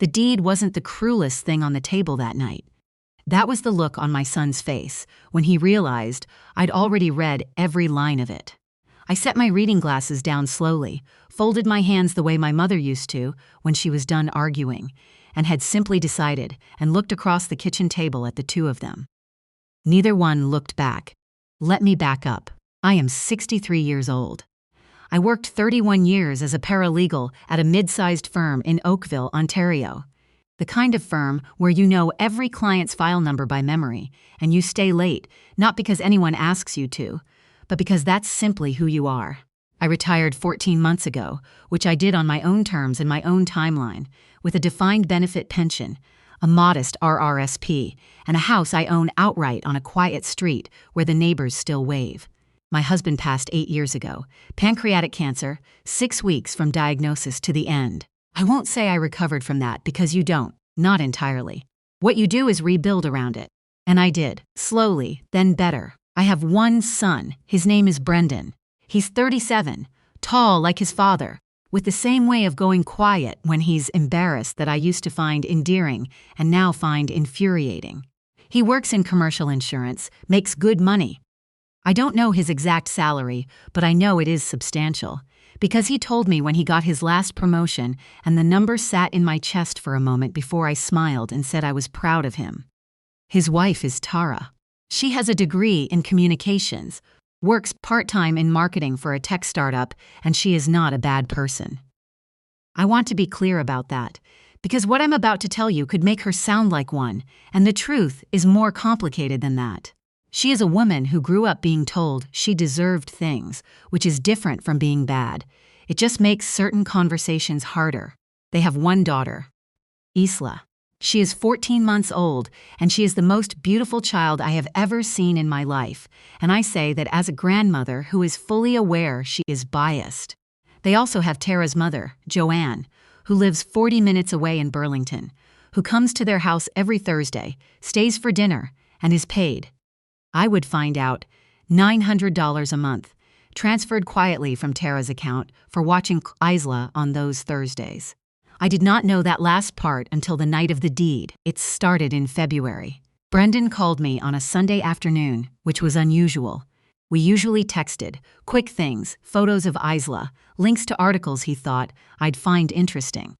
The deed wasn't the cruelest thing on the table that night. That was the look on my son's face when he realized I'd already read every line of it. I set my reading glasses down slowly, folded my hands the way my mother used to when she was done arguing, and had simply decided and looked across the kitchen table at the two of them. Neither one looked back. Let me back up. I am 63 years old. I worked 31 years as a paralegal at a mid-sized firm in Oakville, Ontario. The kind of firm where you know every client's file number by memory, and you stay late, not because anyone asks you to, but because that's simply who you are. I retired 14 months ago, which I did on my own terms in my own timeline, with a defined benefit pension, a modest RRSP, and a house I own outright on a quiet street where the neighbors still wave. My husband passed 8 years ago, pancreatic cancer, 6 weeks from diagnosis to the end. I won't say I recovered from that because you don't, not entirely. What you do is rebuild around it. And I did, slowly, then better. I have one son. His name is Brendan. He's 37, tall like his father, with the same way of going quiet when he's embarrassed that I used to find endearing and now find infuriating. He works in commercial insurance, makes good money. I don't know his exact salary, but I know it is substantial, because he told me when he got his last promotion, and the number sat in my chest for a moment before I smiled and said I was proud of him. His wife is Tara. She has a degree in communications, works part-time in marketing for a tech startup, and she is not a bad person. I want to be clear about that, because what I'm about to tell you could make her sound like one, and the truth is more complicated than that. She is a woman who grew up being told she deserved things, which is different from being bad. It just makes certain conversations harder. They have one daughter, Isla. She is 14 months old, and she is the most beautiful child I have ever seen in my life, and I say that as a grandmother who is fully aware she is biased. They also have Tara's mother, Joanne, who lives 40 minutes away in Burlington, who comes to their house every Thursday, stays for dinner, and is paid. I would find out $900 a month, transferred quietly from Tara's account for watching Isla on those Thursdays. I did not know that last part until the night of the deed. It started in February. Brendan called me on a Sunday afternoon, which was unusual. We usually texted, quick things, photos of Isla, links to articles he thought I'd find interesting.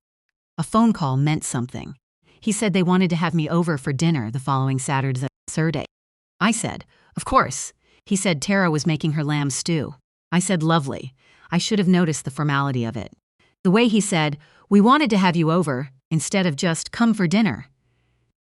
A phone call meant something. He said they wanted to have me over for dinner the following Saturday. I said, of course. He said Tara was making her lamb stew. I said, lovely. I should have noticed the formality of it. The way he said, we wanted to have you over, instead of just come for dinner.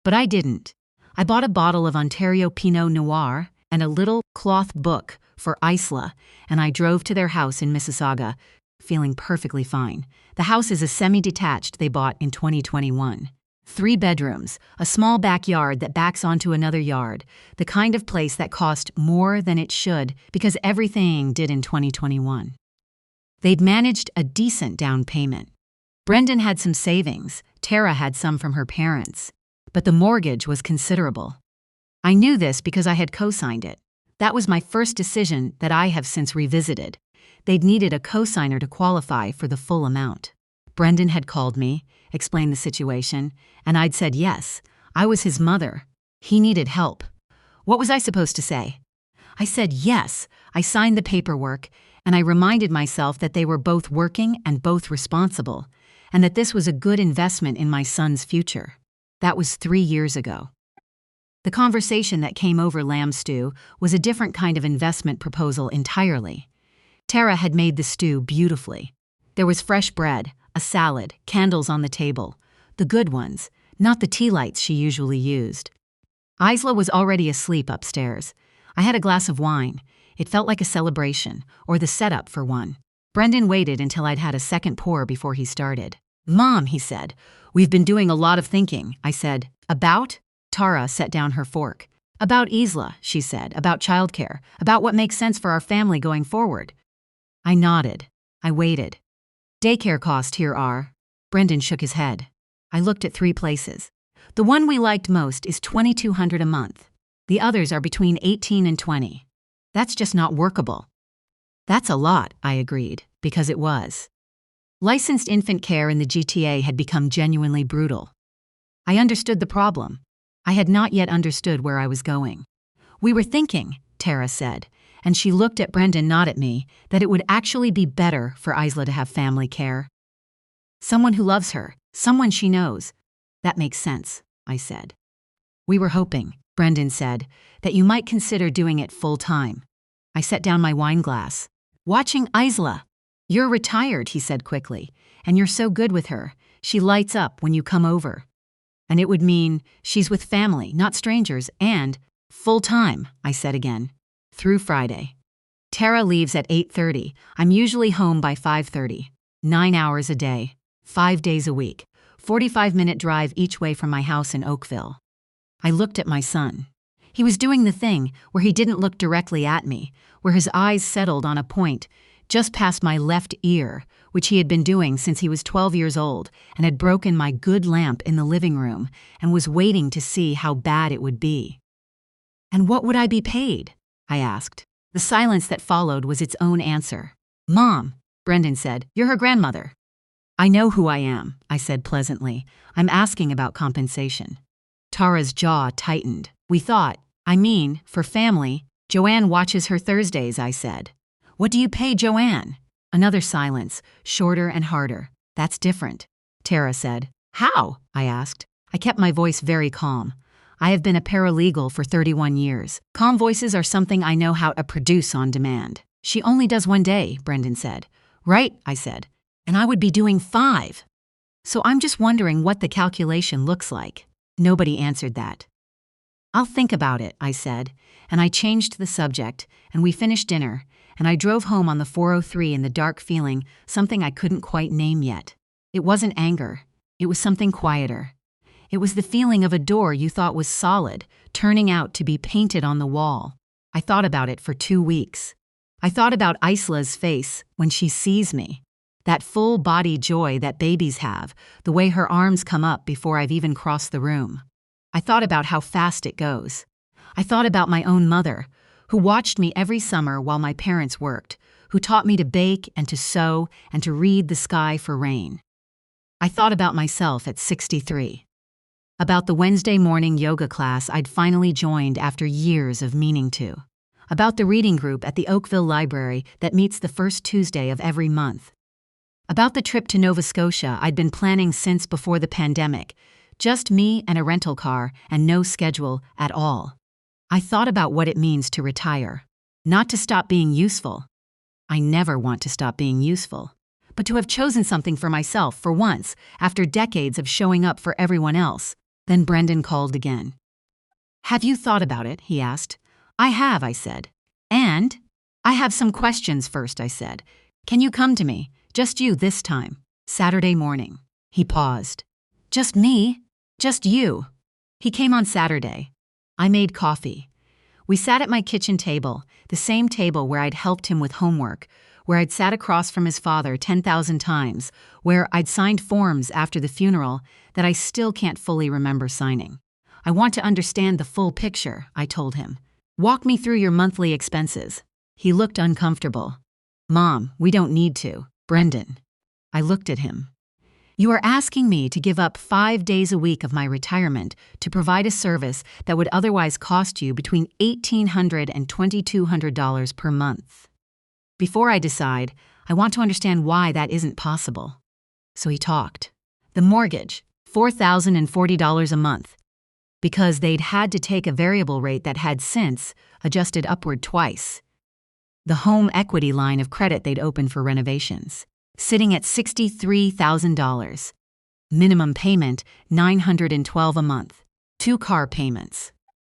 But I didn't. I bought a bottle of Ontario Pinot Noir and a little cloth book for Isla, and I drove to their house in Mississauga, feeling perfectly fine. The house is a semi-detached they bought in 2021. 3 bedrooms, a small backyard that backs onto another yard, the kind of place that cost more than it should because everything did in 2021. They'd managed a decent down payment. Brendan had some savings, Tara had some from her parents, but the mortgage was considerable. I knew this because I had co-signed it. That was my first decision that I have since revisited. They'd needed a co-signer to qualify for the full amount. Brendan had called me, explained the situation, and I'd said yes. I was his mother. He needed help. What was I supposed to say? I said yes. I signed the paperwork, and I reminded myself that they were both working and both responsible, and that this was a good investment in my son's future. That was 3 years ago. The conversation that came over lamb stew was a different kind of investment proposal entirely. Tara had made the stew beautifully. There was fresh bread, a salad, candles on the table. The good ones, not the tea lights she usually used. Isla was already asleep upstairs. I had a glass of wine. It felt like a celebration, or the setup for one. Brendan waited until I'd had a second pour before he started. Mom, he said, we've been doing a lot of thinking. I said, about? Tara set down her fork. About Isla, she said, about childcare, about what makes sense for our family going forward. I nodded. I waited. Daycare costs here are. Brendan shook his head. I looked at 3 places. The one we liked most is $2,200 a month. The others are between $18 and $20. That's just not workable. That's a lot, I agreed, because it was. Licensed infant care in the GTA had become genuinely brutal. I understood the problem. I had not yet understood where I was going. We were thinking, Tara said, and she looked at Brendan, not at me, that it would actually be better for Isla to have family care. Someone who loves her, someone she knows. That makes sense, I said. We were hoping, Brendan said, that you might consider doing it full time. I set down my wine glass. Watching Isla. You're retired, he said quickly, and you're so good with her. She lights up when you come over. And it would mean she's with family, not strangers, and full time, I said again. Through Friday. Tara leaves at 8:30. I'm usually home by 5:30. 9 hours a day. 5 days a week. 45-minute drive each way from my house in Oakville. I looked at my son. He was doing the thing where he didn't look directly at me, where his eyes settled on a point just past my left ear, which he had been doing since he was 12 years old and had broken my good lamp in the living room and was waiting to see how bad it would be. And what would I be paid? I asked. The silence that followed was its own answer. Mom, Brendan said, you're her grandmother. I know who I am, I said pleasantly. I'm asking about compensation. Tara's jaw tightened. We thought, for family, Joanne watches her Thursdays, I said. What do you pay Joanne? Another silence, shorter and harder. That's different, Tara said. How? I asked. I kept my voice very calm. I have been a paralegal for 31 years. Calm voices are something I know how to produce on demand. She only does 1 day, Brendan said. Right, I said. And I would be doing 5. So I'm just wondering what the calculation looks like. Nobody answered that. I'll think about it, I said, and I changed the subject, and we finished dinner, and I drove home on the 403 in the dark feeling something I couldn't quite name yet. It wasn't anger. It was something quieter. It was the feeling of a door you thought was solid, turning out to be painted on the wall. I thought about it for 2 weeks. I thought about Isla's face when she sees me. That full-body joy that babies have, the way her arms come up before I've even crossed the room. I thought about how fast it goes. I thought about my own mother, who watched me every summer while my parents worked, who taught me to bake and to sew and to read the sky for rain. I thought about myself at 63. About the Wednesday morning yoga class I'd finally joined after years of meaning to. About the reading group at the Oakville Library that meets the first Tuesday of every month. About the trip to Nova Scotia I'd been planning since before the pandemic, just me and a rental car and no schedule at all. I thought about what it means to retire. Not to stop being useful. I never want to stop being useful. But to have chosen something for myself for once, after decades of showing up for everyone else. Then Brendan called again. Have you thought about it? He asked. I have, I said. And? I have some questions first, I said. Can you come to me? Just you this time. Saturday morning. He paused. Just me? Just you. He came on Saturday. I made coffee. We sat at my kitchen table, the same table where I'd helped him with homework, where I'd sat across from his father 10,000 times, where I'd signed forms after the funeral that I still can't fully remember signing. I want to understand the full picture, I told him. Walk me through your monthly expenses. He looked uncomfortable. Mom, we don't need to. Brendan. I looked at him. You are asking me to give up 5 days a week of my retirement to provide a service that would otherwise cost you between $1,800 and $2,200 per month. Before I decide, I want to understand why that isn't possible. So he talked. The mortgage, $4,040 a month. Because they'd had to take a variable rate that had since adjusted upward twice. The home equity line of credit they'd opened for renovations, sitting at $63,000. Minimum payment, $912 a month. 2 car payments.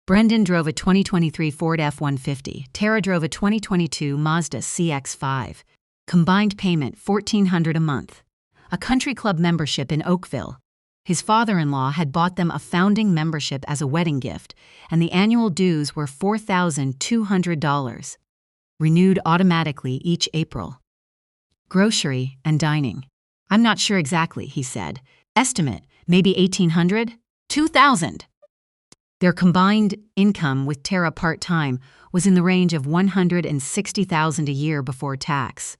Brendan drove a 2023 Ford F-150. Tara drove a 2022 Mazda CX-5. Combined payment, $1,400 a month. A country club membership in Oakville. His father-in-law had bought them a founding membership as a wedding gift, and the annual dues were $4,200. Renewed automatically each April. Grocery and dining. I'm not sure exactly, he said. Estimate, maybe $1,800? $2,000. Their combined income with Tara part-time was in the range of $160,000 a year before tax.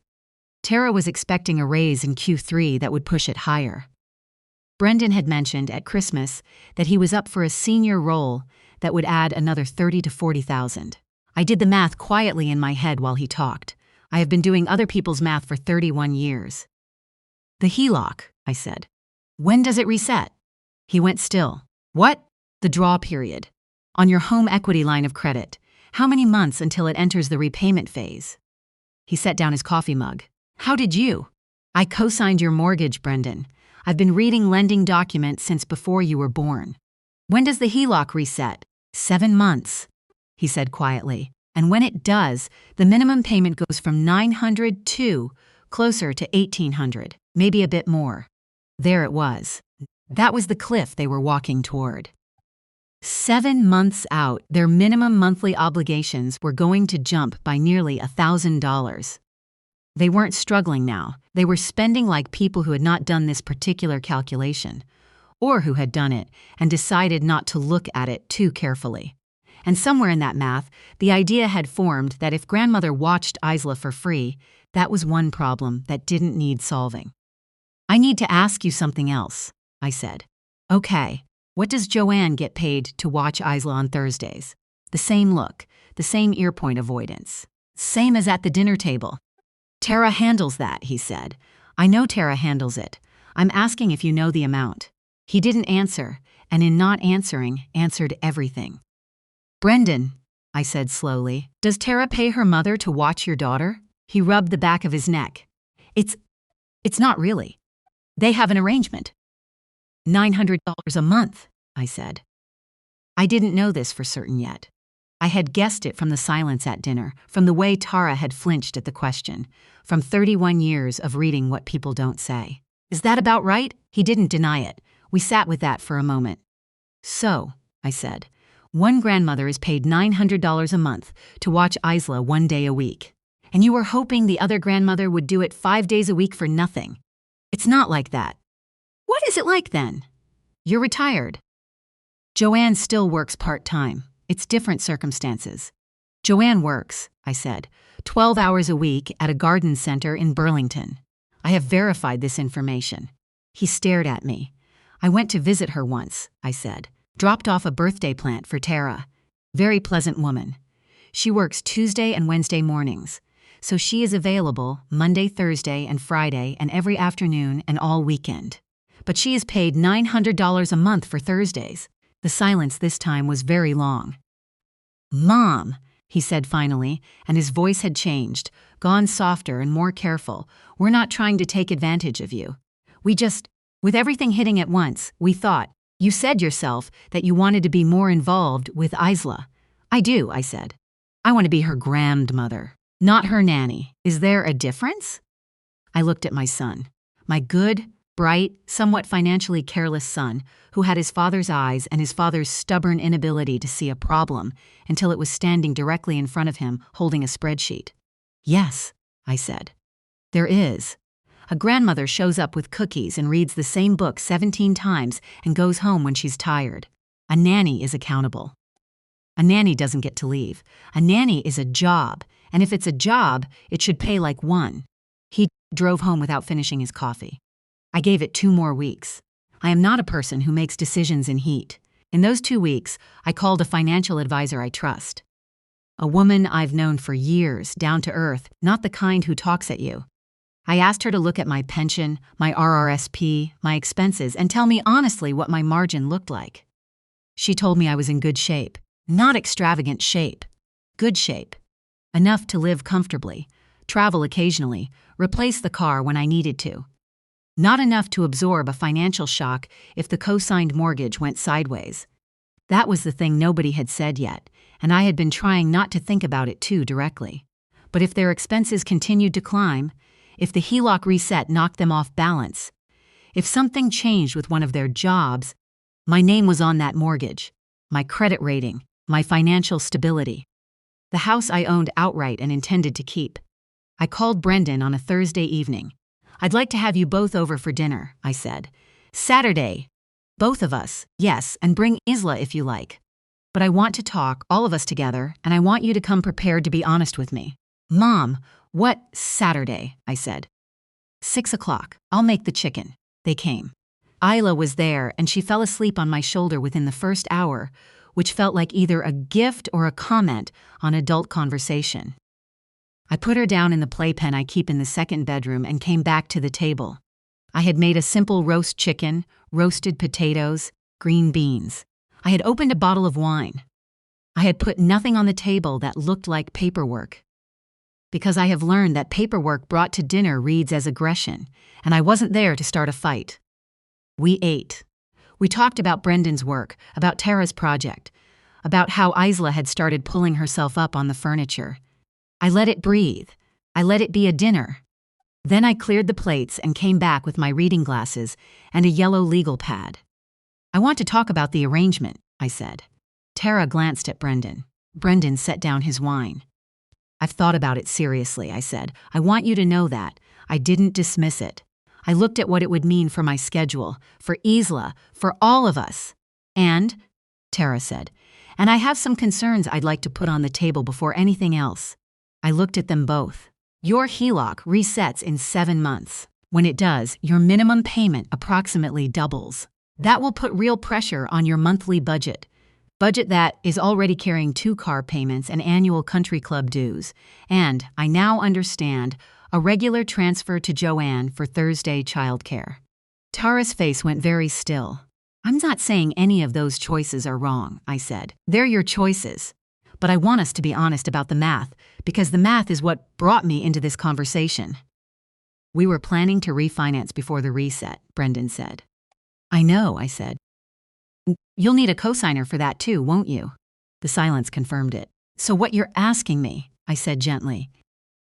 Tara was expecting a raise in Q3 that would push it higher. Brendan had mentioned at Christmas that he was up for a senior role that would add another $30,000 to $40,000. I did the math quietly in my head while he talked. I have been doing other people's math for 31 years. The HELOC, I said. When does it reset? He went still. What? The draw period. On your home equity line of credit. How many months until it enters the repayment phase? He set down his coffee mug. How did you? I co-signed your mortgage, Brendan. I've been reading lending documents since before you were born. When does the HELOC reset? 7 months, he said quietly. And when it does, the minimum payment goes from $900 to closer to $1,800, maybe a bit more. There it was. That was the cliff they were walking toward. 7 months out, their minimum monthly obligations were going to jump by nearly $1,000. They weren't struggling now. They were spending like people who had not done this particular calculation, or who had done it and decided not to look at it too carefully. And somewhere in that math, the idea had formed that if grandmother watched Isla for free, that was one problem that didn't need solving. I need to ask you something else, I said. Okay, what does Joanne get paid to watch Isla on Thursdays? The same look, the same earpoint avoidance. Same as at the dinner table. Tara handles that, he said. I know Tara handles it. I'm asking if you know the amount. He didn't answer, and in not answering, answered everything. Brendan, I said slowly, does Tara pay her mother to watch your daughter? He rubbed the back of his neck. It's not really. They have an arrangement. $900 a month, I said. I didn't know this for certain yet. I had guessed it from the silence at dinner, from the way Tara had flinched at the question, from 31 years of reading what people don't say. Is that about right? He didn't deny it. We sat with that for a moment. So, I said, one grandmother is paid $900 a month to watch Isla 1 day a week. And you were hoping the other grandmother would do it 5 days a week for nothing. It's not like that. What is it like then? You're retired. Joanne still works part-time. It's different circumstances. Joanne works, I said, 12 hours a week at a garden center in Burlington. I have verified this information. He stared at me. I went to visit her once, I said. Dropped off a birthday plant for Tara. Very pleasant woman. She works Tuesday and Wednesday mornings, so she is available Monday, Thursday, and Friday, and every afternoon and all weekend. But she is paid $900 a month for Thursdays. The silence this time was very long. Mom, he said finally, and his voice had changed, gone softer and more careful. We're not trying to take advantage of you. With everything hitting at once, we thought, you said yourself that you wanted to be more involved with Isla. I do, I said. I want to be her grandmother, not her nanny. Is there a difference? I looked at my son, my good, bright, somewhat financially careless son, who had his father's eyes and his father's stubborn inability to see a problem until it was standing directly in front of him holding a spreadsheet. Yes, I said. There is. A grandmother shows up with cookies and reads the same book 17 times and goes home when she's tired. A nanny is accountable. A nanny doesn't get to leave. A nanny is a job, and if it's a job, it should pay like one. He drove home without finishing his coffee. I gave it 2 more weeks. I am not a person who makes decisions in heat. In those 2 weeks, I called a financial advisor I trust. A woman I've known for years, down to earth, not the kind who talks at you. I asked her to look at my pension, my RRSP, my expenses, and tell me honestly what my margin looked like. She told me I was in good shape. Not extravagant shape. Good shape. Enough to live comfortably, travel occasionally, replace the car when I needed to. Not enough to absorb a financial shock if the co-signed mortgage went sideways. That was the thing nobody had said yet, and I had been trying not to think about it too directly. But if their expenses continued to climb, if the HELOC reset knocked them off balance, if something changed with one of their jobs, my name was on that mortgage, my credit rating, my financial stability. The house I owned outright and intended to keep. I called Brendan on a Thursday evening. I'd like to have you both over for dinner, I said. Saturday. Both of us, yes, and bring Isla if you like. But I want to talk, all of us together, and I want you to come prepared to be honest with me. Mom, what Saturday? I said. 6 o'clock. I'll make the chicken. They came. Isla was there, and she fell asleep on my shoulder within the first hour, which felt like either a gift or a comment on adult conversation. I put her down in the playpen I keep in the second bedroom and came back to the table. I had made a simple roast chicken, roasted potatoes, green beans. I had opened a bottle of wine. I had put nothing on the table that looked like paperwork. Because I have learned that paperwork brought to dinner reads as aggression, and I wasn't there to start a fight. We ate. We talked about Brendan's work, about Tara's project, about how Isla had started pulling herself up on the furniture. I let it breathe. I let it be a dinner. Then I cleared the plates and came back with my reading glasses and a yellow legal pad. I want to talk about the arrangement, I said. Tara glanced at Brendan. Brendan set down his wine. I've thought about it seriously, I said. I want you to know that. I didn't dismiss it. I looked at what it would mean for my schedule, for Isla, for all of us. And, Tara said, and I have some concerns I'd like to put on the table before anything else. I looked at them both. Your HELOC resets in 7 months. When it does, your minimum payment approximately doubles. That will put real pressure on your monthly budget. Budget that is already carrying 2 car payments and annual country club dues. And, I now understand, a regular transfer to Joanne for Thursday childcare. Tara's face went very still. I'm not saying any of those choices are wrong, I said. They're your choices. But I want us to be honest about the math, because the math is what brought me into this conversation. We were planning to refinance before the reset, Brendan said. I know, I said. You'll need a cosigner for that too, won't you? The silence confirmed it. So what you're asking me, I said gently,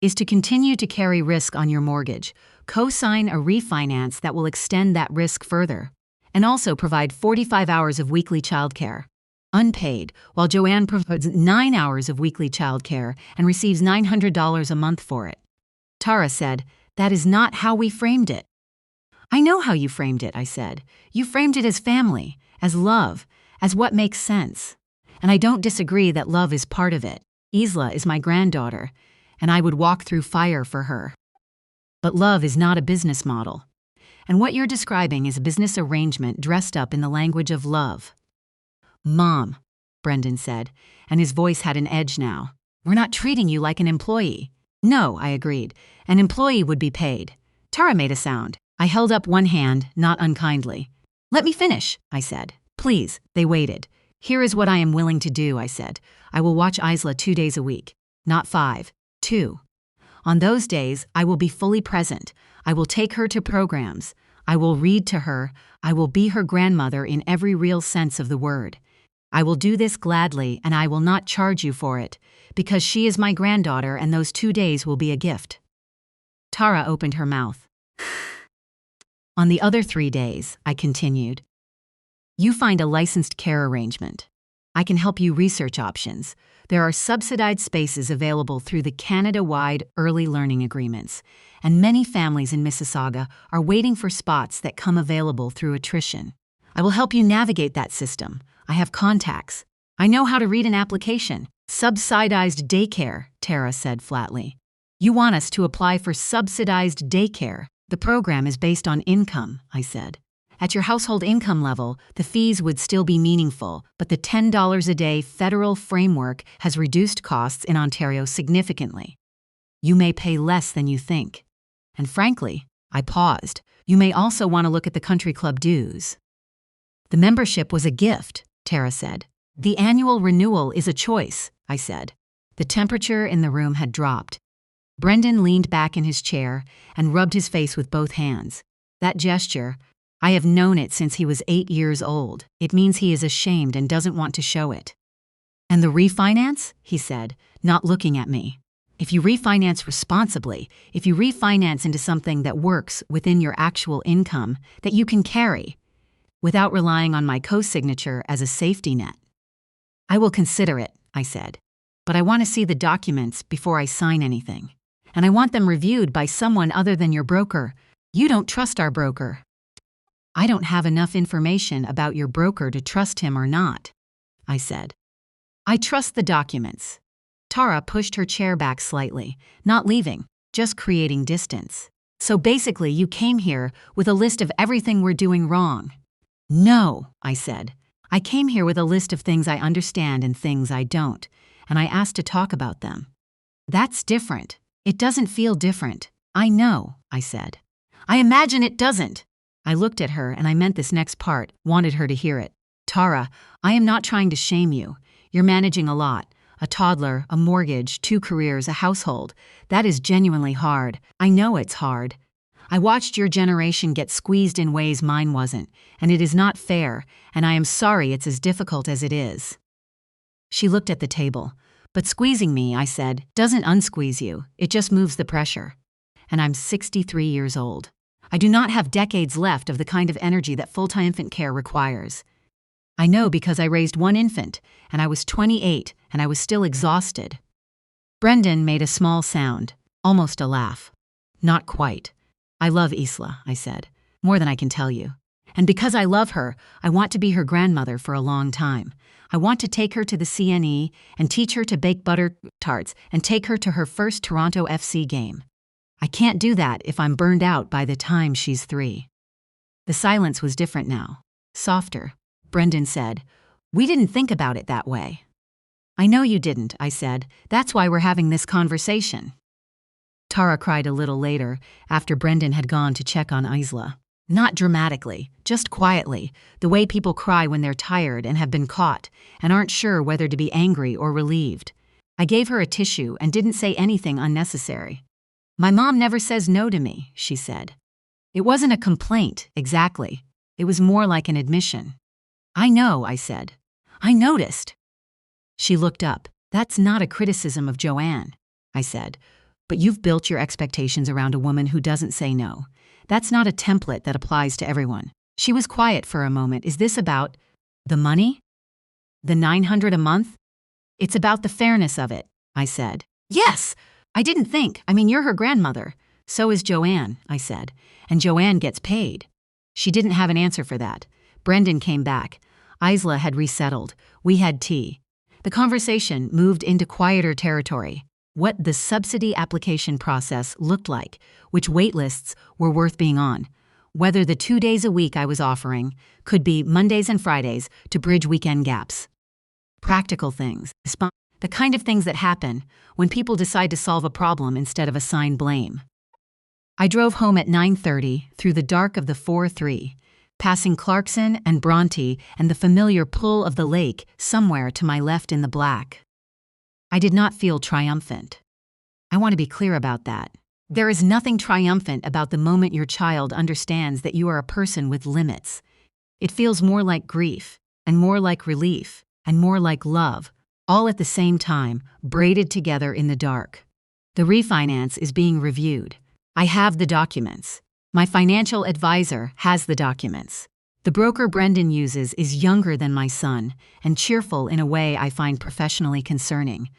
is to continue to carry risk on your mortgage, co-sign a refinance that will extend that risk further, and also provide 45 hours of weekly childcare, unpaid, while Joanne provides 9 hours of weekly childcare and receives $900 a month for it. Tara said, that is not how we framed it. I know how you framed it, I said. You framed it as family, as love, as what makes sense. And I don't disagree that love is part of it. Isla is my granddaughter, and I would walk through fire for her. But love is not a business model. And what you're describing is a business arrangement dressed up in the language of love. Mom, Brendan said, and his voice had an edge now. We're not treating you like an employee. No, I agreed. An employee would be paid. Tara made a sound. I held up one hand, not unkindly. Let me finish, I said. Please, they waited. Here is what I am willing to do, I said. I will watch Isla 2 days a week. Not 5. 2. On those days, I will be fully present. I will take her to programs. I will read to her. I will be her grandmother in every real sense of the word. I will do this gladly, and I will not charge you for it, because she is my granddaughter and those 2 days will be a gift. Tara opened her mouth. On the other 3 days, I continued, you find a licensed care arrangement. I can help you research options. There are subsidized spaces available through the Canada-wide early learning agreements, and many families in Mississauga are waiting for spots that come available through attrition. I will help you navigate that system. I have contacts. I know how to read an application. Subsidized daycare, Tara said flatly. You want us to apply for subsidized daycare. The program is based on income, I said. At your household income level, the fees would still be meaningful, but the $10 a day federal framework has reduced costs in Ontario significantly. You may pay less than you think. And frankly, I paused. You may also want to look at the country club dues. The membership was a gift, Tara said. The annual renewal is a choice, I said. The temperature in the room had dropped. Brendan leaned back in his chair and rubbed his face with both hands. That gesture, I have known it since he was 8 years old. It means he is ashamed and doesn't want to show it. And the refinance? He said, not looking at me. If you refinance responsibly, if you refinance into something that works within your actual income, that you can carry, without relying on my co-signature as a safety net. I will consider it, I said, but I want to see the documents before I sign anything. And I want them reviewed by someone other than your broker. You don't trust our broker. I don't have enough information about your broker to trust him or not, I said. I trust the documents. Tara pushed her chair back slightly, not leaving, just creating distance. So basically, you came here with a list of everything we're doing wrong. No, I said. I came here with a list of things I understand and things I don't, and I asked to talk about them. That's different. It doesn't feel different. I know, I said. I imagine it doesn't. I looked at her and I meant this next part, wanted her to hear it. Tara, I am not trying to shame you. You're managing a lot. A toddler, a mortgage, 2 careers, a household. That is genuinely hard. I know it's hard. I watched your generation get squeezed in ways mine wasn't, and it is not fair, and I am sorry it's as difficult as it is. She looked at the table. But squeezing me, I said, doesn't unsqueeze you. It just moves the pressure. And I'm 63 years old. I do not have decades left of the kind of energy that full-time infant care requires. I know because I raised 1 infant, and I was 28, and I was still exhausted. Brendan made a small sound, almost a laugh. Not quite. I love Isla, I said, more than I can tell you. And because I love her, I want to be her grandmother for a long time. I want to take her to the CNE and teach her to bake butter tarts and take her to her first Toronto FC game. I can't do that if I'm burned out by the time she's 3. The silence was different now, softer. Brendan said, "We didn't think about it that way." "I know you didn't," I said. "That's why we're having this conversation." Tara cried a little later, after Brendan had gone to check on Isla. Not dramatically, just quietly, the way people cry when they're tired and have been caught and aren't sure whether to be angry or relieved. I gave her a tissue and didn't say anything unnecessary. "My mom never says no to me," she said. It wasn't a complaint, exactly. It was more like an admission. "I know," I said. "I noticed." She looked up. "That's not a criticism of Joanne," I said. "But you've built your expectations around a woman who doesn't say no. That's not a template that applies to everyone." She was quiet for a moment. "Is this about the money? The $900 a month?" "It's about the fairness of it," I said. "Yes! I didn't think. I mean, you're her grandmother. So is Joanne," I said. "And Joanne gets paid." She didn't have an answer for that. Brendan came back. Isla had resettled. We had tea. The conversation moved into quieter territory. What the subsidy application process looked like, which waitlists were worth being on, whether the 2 days a week I was offering could be Mondays and Fridays to bridge weekend gaps. Practical things, the kind of things that happen when people decide to solve a problem instead of assign blame. I drove home at 9:30 through the dark of the 4-3, passing Clarkson and Bronte and the familiar pull of the lake somewhere to my left in the black. I did not feel triumphant. I want to be clear about that. There is nothing triumphant about the moment your child understands that you are a person with limits. It feels more like grief, and more like relief, and more like love, all at the same time, braided together in the dark. The refinance is being reviewed. I have the documents. My financial advisor has the documents. The broker Brendan uses is younger than my son and cheerful in a way I find professionally concerning.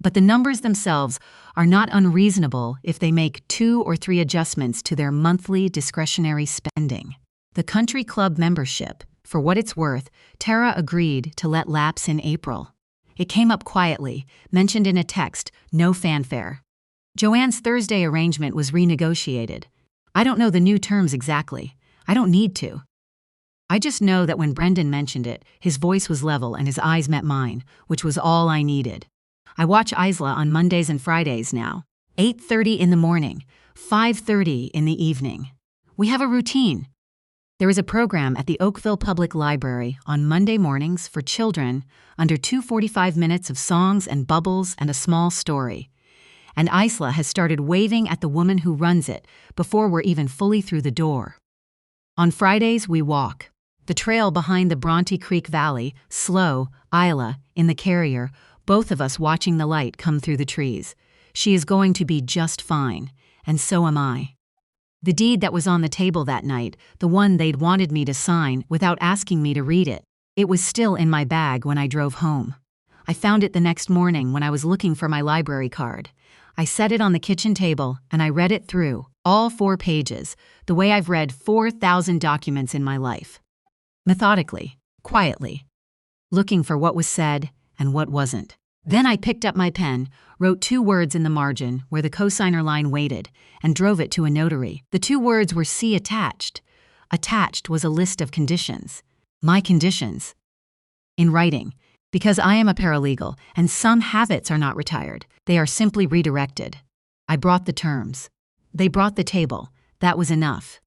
But the numbers themselves are not unreasonable if they make 2 or 3 adjustments to their monthly discretionary spending. The country club membership, for what it's worth, Tara agreed to let lapse in April. It came up quietly, mentioned in a text, no fanfare. Joanne's Thursday arrangement was renegotiated. I don't know the new terms exactly. I don't need to. I just know that when Brendan mentioned it, his voice was level and his eyes met mine, which was all I needed. I watch Isla on Mondays and Fridays now, 8:30 in the morning, 5:30 in the evening. We have a routine. There is a program at the Oakville Public Library on Monday mornings for children under 245 minutes of songs and bubbles and a small story. And Isla has started waving at the woman who runs it before we're even fully through the door. On Fridays, we walk. The trail behind the Bronte Creek Valley, slow, Isla, in the carrier, both of us watching the light come through the trees. She is going to be just fine, and so am I. The deed that was on the table that night, the one they'd wanted me to sign without asking me to read it, it was still in my bag when I drove home. I found it the next morning when I was looking for my library card. I set it on the kitchen table and I read it through, all 4 pages, the way I've read 4,000 documents in my life. Methodically, quietly, looking for what was said and what wasn't. Then I picked up my pen, wrote 2 words in the margin where the cosigner line waited, and drove it to a notary. The 2 words were "See attached." Attached was a list of conditions. My conditions. In writing, because I am a paralegal and some habits are not retired, they are simply redirected. I brought the terms. They brought the table. That was enough.